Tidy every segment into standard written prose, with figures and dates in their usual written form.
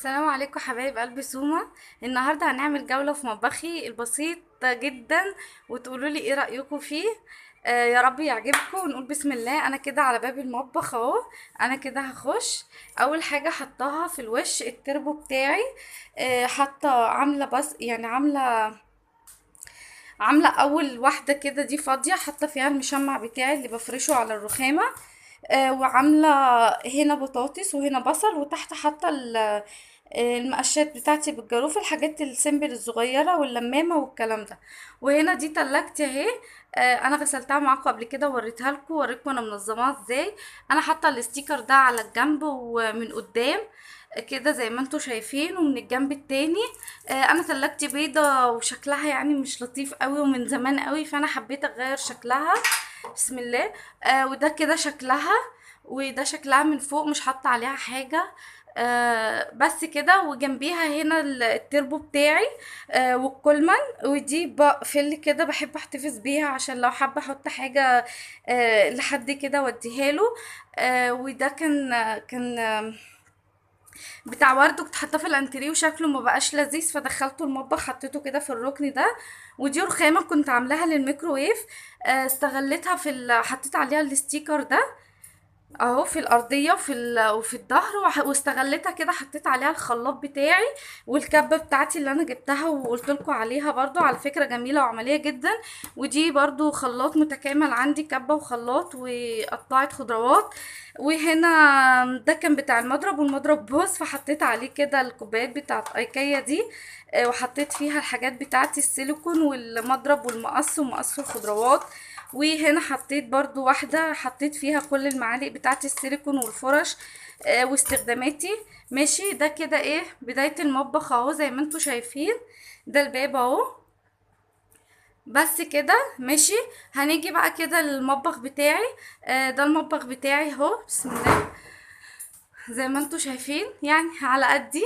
السلام عليكم حبايب قلبي سومة. النهارده هنعمل جولة في مطبخي البسيط جدا، وتقولوا لي ايه رأيكم فيه. يا رب يعجبكم. ونقول بسم الله. انا كده على باب المطبخ اهو. انا كده هخش. اول حاجة حطاها في الوش التربو بتاعي. حاطه عامله بس يعني عامله اول واحده كده دي فاضيه، حاطه فيها المشمع بتاعي اللي بفرشه على الرخامه. وعامله هنا بطاطس وهنا بصل، وتحت حاطه المقشات بتاعتي بالجاروف، الحاجات السيمبل الصغيره واللمامه والكلام ده. وهنا دي تلاجتي اهي. انا غسلتها معاكم قبل كده ووريتها لكم، وريتكم انا منظماها ازاي. انا حاطه الستيكر ده على الجنب ومن قدام كده زي ما انتوا شايفين، ومن الجنب التاني. انا تلاجتي بيضة وشكلها يعني مش لطيف قوي ومن زمان قوي، فانا حبيت اغير شكلها. بسم الله. وده كده شكلها. وده شكلها من فوق، مش حاطه عليها حاجه. بس كده. وجنبيها هنا التربو بتاعي. والكولمان. ودي بقفل كده، بحب احتفظ بيها عشان لو حابه احط حاجه لحد كده واديها له. وده كان بتاع ورد، كنت حاطاه في الانتريه وشكله ما بقاش لذيذ، فدخلته المطبخ حطيته كده في الركن ده. ودي رخامه كنت عاملاها للميكروويف. استغلتها حطيت عليها الستيكر ده اهو في الارضيه وفي الظهر، واستغلتها كده حطيت عليها الخلاط بتاعي. والكبه بتاعتي اللي انا جبتها وقلت لكم عليها برضو، على فكره جميله وعمليه جدا. ودي برضو خلاط متكامل عندي، كبه وخلاط وقطعت خضروات. وهنا ده كان بتاع المضرب، والمضرب بوظ فحطيت عليه كده الكوبايات بتاعت ايكيا دي. وحطيت فيها الحاجات بتاعتي السيليكون والمضرب والمقص ومقص الخضروات. وهنا حطيت برضو واحدة حطيت فيها كل المعالق بتاعت السيليكون والفرش. واستخداماتي. ماشي. ده كده ايه بداية المطبخ اهو زي ما انتوا شايفين. ده الباب اهو. بس كده ماشي. هنيجي بقى كده للمطبخ بتاعي. ده المطبخ بتاعي اهو. بسم الله. زي ما انتوا شايفين يعني على قدي.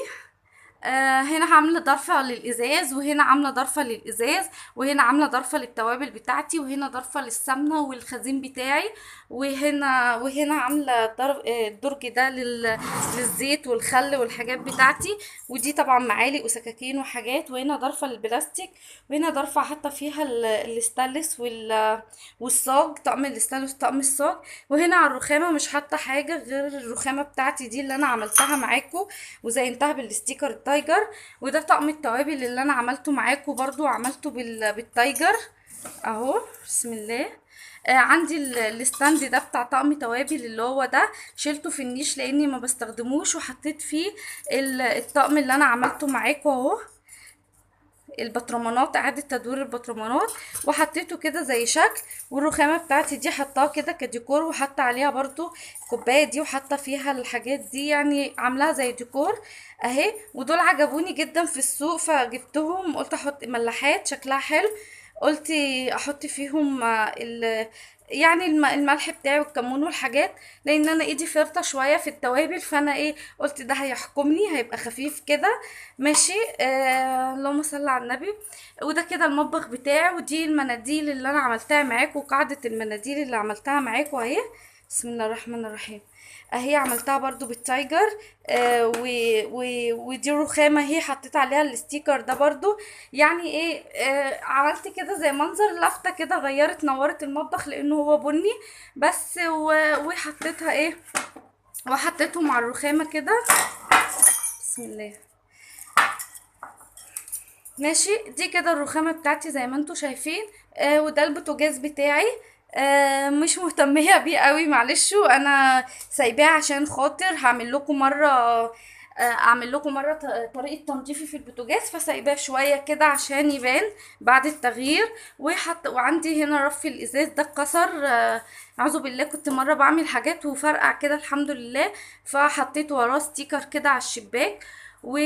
هنا عامله ضرفه للازاز، وهنا عامله ضرفه للازاز، وهنا عامله ضرفه للتوابل بتاعتي، وهنا ضرفه للسمنه والخزين بتاعي. وهنا عامله الدرج ده للزيت والخل والحاجات بتاعتي. ودي طبعا معالق وسكاكين وحاجات. وهنا ضرفه للبلاستيك. وهنا ضرفه حاطه فيها الستانلس والصاج، طقم الستانلس طقم الصاج. وهنا على الرخامه مش حاطه حاجه غير الرخامه بتاعتي دي اللي انا عملتها معاكم وزينتها بالستيكر التايجر. وده طقم التوابل اللي انا عملته معاكم برضو، عملته بالتايجر اهو. بسم الله. عندي الستاند ده بتاع طقم توابل اللي هو ده، شلته في النيش لاني ما بستخدموش، وحطيت فيه الطقم اللي انا عملته معاكم اهو. البطرمانات، اعادة تدوير البطرمانات. وحطيته كده زي شكل. والرخامة بتاعتي دي حطاها كده كديكور، وحط عليها برضو الكوباية دي، وحاطة فيها الحاجات دي يعني عاملاها زي ديكور اهي. ودول عجبوني جدا في السوق فجبتهم، قلت احط ملاحات شكلها حلو. قلت احط فيهم يعني الملح بتاعي والكمون والحاجات، لان انا ايدي فرطه شويه في التوابل، فانا ايه قلت ده هيحكمني هيبقى خفيف كده. ماشي. اللهم صل على النبي. وده كده المطبخ بتاعي. ودي المناديل اللي انا عملتها معاكم، وقاعده المناديل اللي عملتها معاكم اهي. بسم الله الرحمن الرحيم. اهي عملتها برضو بالتايجر. ودي رخامة اهي حطيت عليها الستيكر ده برضو. يعني ايه عملت كده زي منظر لفتة كده، غيرت نورت المطبخ لانه هو بني بس. وحطيتها ايه وحطيتهم على الرخامة كده. بسم الله. ماشي. دي كده الرخامة بتاعتي زي ما انتوا شايفين. وده البوتاجاز بتاعي. مش مهتمية بيه قوي معلش، وانا سايباه عشان خاطر هعمل لكم مرة. اعمل لكم مرة طريقة تنظيفي في البوتاجاز، فسايباه شوية كده عشان يبان بعد التغيير. وعندي هنا رف الازاز ده اتكسر. اعوذ بالله، كنت مرة بعمل حاجات وفرقع كده الحمد لله. فحطيت وراه ستيكر كده على الشباك. و...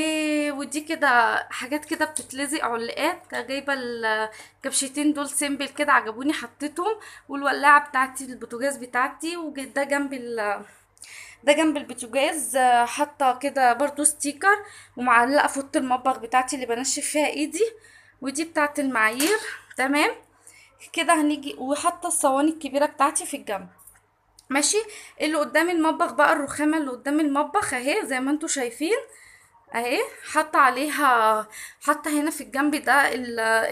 ودي كده حاجات كده بتتلزق علقات، جايبه الكبشتين دول سيمبل كده عجبوني حطيتهم. والولاعه بتاعتي البوتاجاز بتاعتي، وده جنب ده جنب البوتاجاز. حاطه كده برضو ستيكر. ومعلقه فوطه المطبخ بتاعتي اللي بنشف فيها ايدي. ودي بتاعت المعايير. تمام. كده هنيجي وحاطه الصواني الكبيره بتاعتي في الجنب. ماشي. اللي قدام المطبخ بقى الرخامه اللي قدام المطبخ اهي زي ما انتوا شايفين اهي حاطه عليها، حاطه هنا في الجنب ده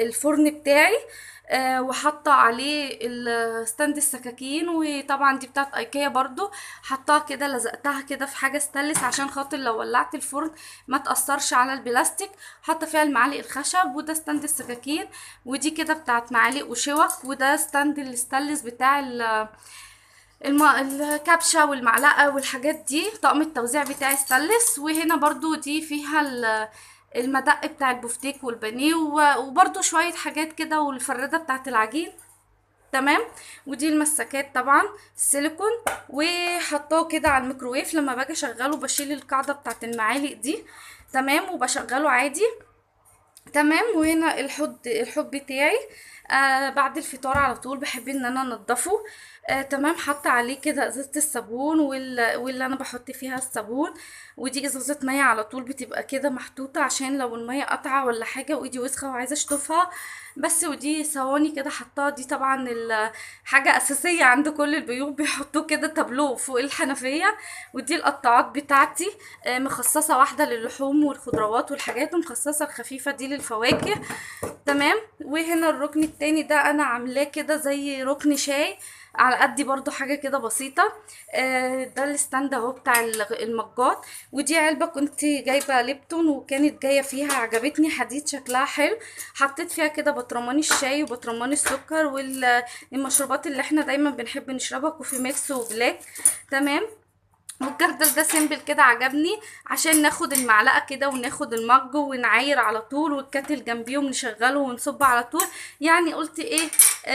الفرن بتاعي. وحاطه عليه ستاند السكاكين، وطبعا دي بتاعت ايكيا برضو. حطاها كده، لزقتها كده في حاجه ستانلس عشان خاطر لو ولعت الفرن ما تاثرش على البلاستيك. حاطه فيها المعالق الخشب، وده ستاند السكاكين. ودي كده بتاعت معالق وشوك، وده ستاند الستانلس بتاع الكبشة والمعلقة والحاجات دي. طقم التوزيع بتاعي ستانلس. وهنا برضو دي فيها المدق بتاع البفتيك والبانيه، وبرضو شوية حاجات كده، والفردة بتاعت العجين. تمام. ودي المسكات طبعا السيليكون. وحطاه كده على الميكروويف، لما باجي اشغله بشيل القاعدة بتاعت المعالق دي. تمام. وبشغله عادي. تمام. وهنا الحوض بتاعي. بعد الفطار على طول بحب ان انا انضفه. تمام. حاطه عليه كده ازازه الصابون واللي انا بحط فيها الصابون. ودي ازازه ميه على طول بتبقى كده محطوطه، عشان لو الميه قطعه ولا حاجه وايدي وسخه وعايزه اشطفها بس. ودي صواني كده حطاها، دي طبعا حاجه اساسيه عند كل البيوت، بيحطوه كده تابلو فوق الحنفيه. ودي القطاعات بتاعتي. مخصصه واحده للحوم والخضروات والحاجات، ومخصصه الخفيفه دي للفواكه. تمام. وهنا الركن التاني ده انا عاملاه كده زي ركن شاي على قدي برضو، حاجة كده بسيطة. ده الستاند اهو بتاع المجات. ودي علبة كنت جايبة ليبتون، وكانت جاية فيها، عجبتني حديد شكلها حلو. حطيت فيها كده برطمان الشاي وبرطمان السكر والمشروبات اللي احنا دايما بنحب نشربها، كوفي ميكس وبلاك. تمام. والجردل ده سيمبل كده عجبني، عشان ناخد المعلقه كده وناخد المج ونعاير على طول، والكاتل جنبيهم نشغله ونصب على طول. يعني قلت ايه،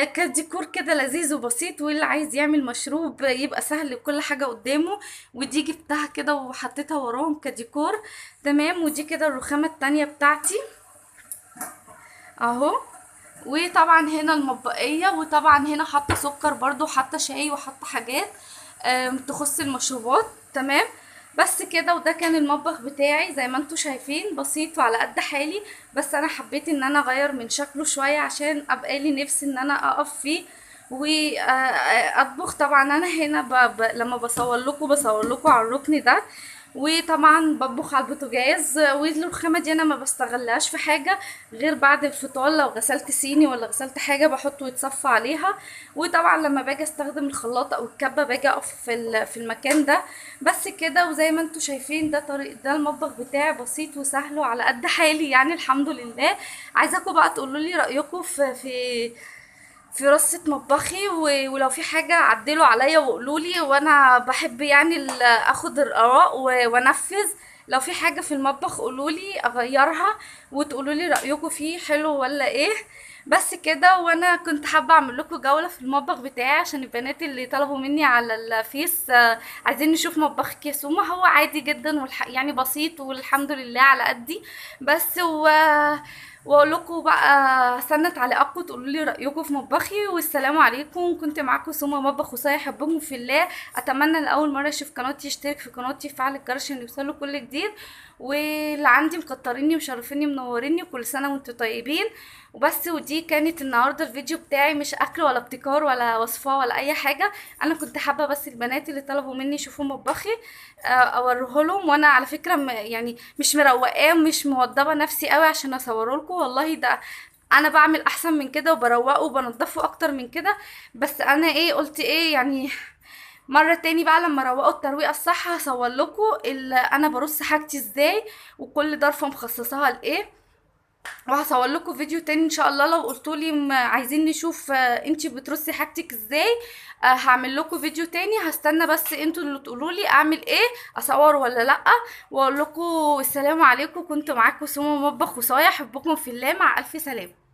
كديكور كده لذيذ وبسيط، واللي عايز يعمل مشروب يبقى سهل كل حاجه قدامه. ودي جبتها كده وحطيتها وراهم كديكور. تمام. ودي كده الرخامه التانية بتاعتي اهو. وطبعا هنا المطبقية، وطبعا هنا حاطة سكر برضو، حاطة شاي، وحاطة حاجات تخص المشروبات. تمام. بس كده. وده كان المطبخ بتاعي زي ما انتوا شايفين، بسيط وعلى قد حالي. بس انا حبيت ان انا اغير من شكله شوية، عشان ابقى لي نفسي ان انا اقف فيه واطبخ. طبعا انا هنا لما بصور لكم على الركن ده. وطبعا بطبخ على البوتاجاز. والرخامه دي انا ما بستغلهاش في حاجه غير بعد الفطار، لو غسلت صيني ولا غسلت حاجه بحطه يتصفى عليها. وطبعا لما باجي استخدم الخلاط او الكبه باجي اقف في المكان ده. بس كده. وزي ما انتوا شايفين ده طريق، ده المطبخ بتاعي بسيط وسهل وعلى قد حالي، يعني الحمد لله. عايزاكم بقى تقولوا لي رايكم في رصة مطبخي، ولو في حاجة عدلوا عليا وقولولي، وانا بحب يعني اخد الاراء وانفذ. لو في حاجة في المطبخ قولولي اغيرها، وتقولولي رأيكم فيه حلو ولا ايه. بس كده. وانا كنت حابة اعمل لكم جولة في المطبخ بتاعي، عشان البنات اللي طلبوا مني على الفيس عايزين نشوف مطبخك يا سوما. هو عادي جدا يعني بسيط، والحمد لله على قدي. بس واقول لكم بقى، استنى تعليقاتكم تقولوا لي رايكم في مطبخي. والسلام عليكم. كنت معاكم سوما مطبخ وصايا، احبكم في الله. اتمنى لاول مره يشوف قناتي يشترك في قناتي ويفعل الجرس عشان يوصله كل جديد. واللي عندي مكتريني ومشرفيني منوريني، كل سنه وانتم طيبين. وبس. ودي كانت النهارده الفيديو بتاعي، مش اكل ولا ابتكار ولا وصفه ولا اي حاجه. انا كنت حابه بس البنات اللي طلبوا مني يشوفوا مطبخي اوريه لهم. وانا على فكره يعني مش مروقاه ومش موضبه نفسي قوي عشان اصوره لكم، والله ده انا بعمل احسن من كده، وبروقه وبنضفه اكتر من كده. بس انا ايه قلت ايه يعني، مرة تاني بقى لما روقوا الترويقة الصح هصور لكم انا برص حاجتي ازاي، وكل ظرفة مخصصاها لايه. وهصور لكم فيديو تاني ان شاء الله. لو قلتولي عايزين نشوف انتي بترصي حاجتك ازاي، هعمل لكم فيديو تاني. هستنى بس انتوا اللي تقولولي اعمل ايه، اصور ولا لا. واقول لكم السلام عليكم. كنت معاكم سومو مطبخ وصايا، احبكم في الله، مع الف سلامه.